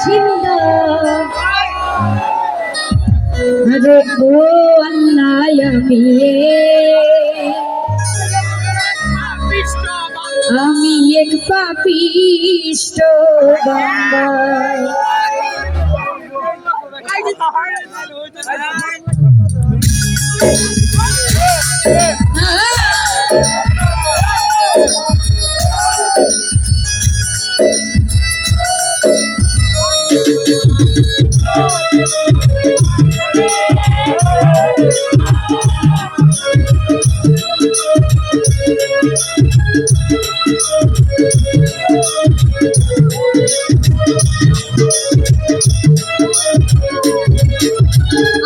বাসিন্দা আরে ও আল্লাহ আমি এক পাপিষ্ট বান্দা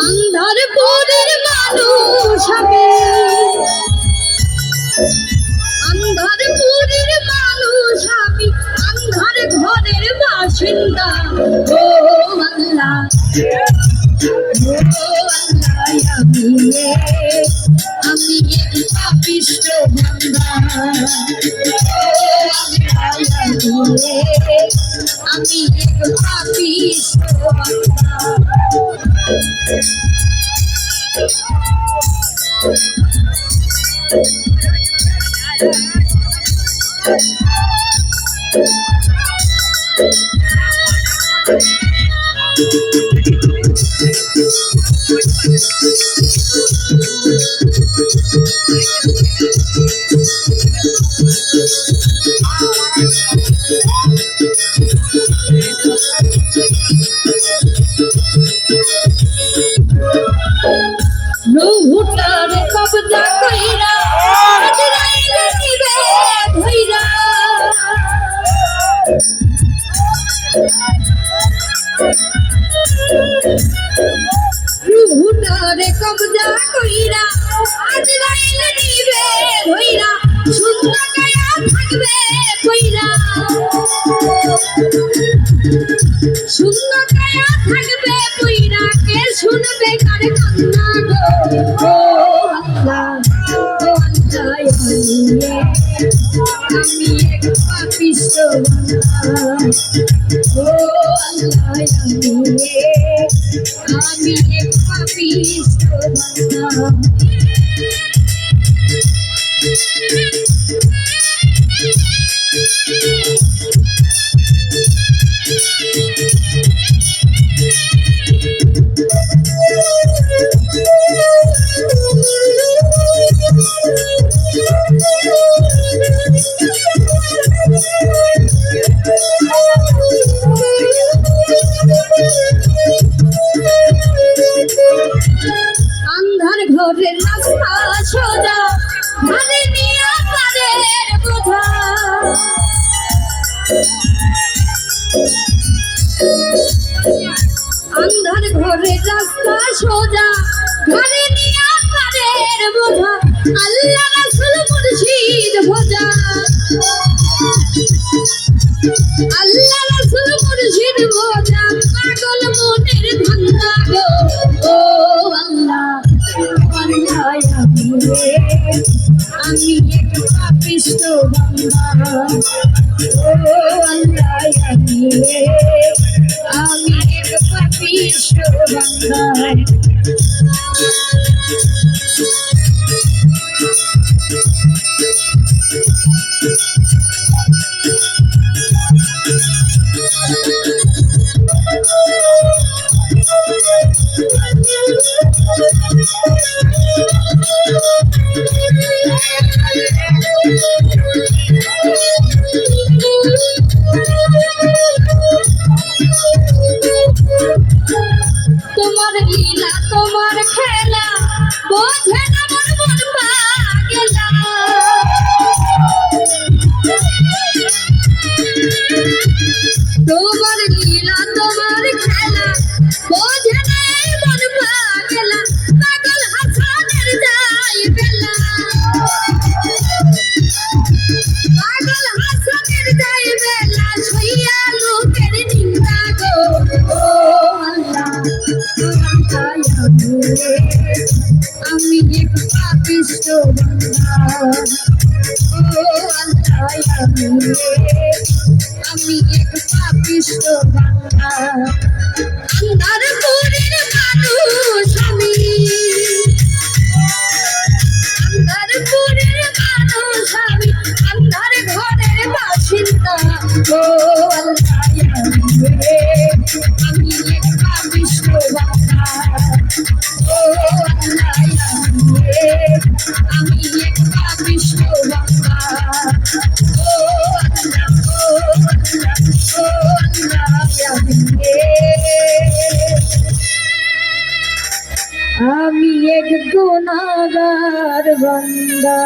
আন্ধারপুরের মানুষ আমি আন্ধারপুরের মানুষ আমি আন্ধার ঘরের বাসিন্দা ও আল্লাহ আমি পাপিষ্ট বান্দা আমি পাপিষ্ট বান্দা নুহুটার কবজা কইরা আজরাইলে নিবে ধইরা নুহুটার কবজা কইরা আজরাইলে নিবে ধইরা সুন্দর গায়া থাকবে কইরা সুন্দর গায়া থাকবে কইরা কে শুনবে কার কান্না গো ও আল্লাহ আমি এক পাপিষ্ট বান্দা ও আল্লাহ আমি এক পাপিষ্ট বান্দা আন্ধার ঘরের রাস্তা সোজা ঘরে নিয়ে পারের বোঝা আন্ধার ঘরের রাস্তা সোজা ঘরে নিয়ে পারের বোঝা আল্লাহ রাসূল মুর্শিদ ভোজা আল্লাহ রাসূল মুর্শিদ ভোজা পাগল মনের ধান্দা গো ও আল্লাহ আমি এক পাপিষ্ট বান্দা ও আল্লাহ আমি এক পাপিষ্ট বান্দা তোমার লীলা তোমার খেলা বোঝে না মন পাগলা তোমার লীলা তোমার খেলা বোঝে না মন পাগলা পাগল হাসানের যাই বেলা পাগল হাসানের যাই বেলা ছইয়া লোকের নিন্দা গো ও আল্লাহ আমি এক পাপিষ্ট বান্দা ও আল্লাহ আমি এক পাপিষ্ট বান্দা আন্ধারপুরের মানুষ আমি আন্ধারপুরের মানুষ আমি আন্ধার ঘরের বাসিন্দা ও আল্লাহ আমি এক পাপিষ্ট বান্দা ও আল্লাহ আমি এক পাপিষ্ট বান্দা ও আল্লাহ ও আল্লাহ ও আল্লাহ আমি এক গুনাহগার বান্দা।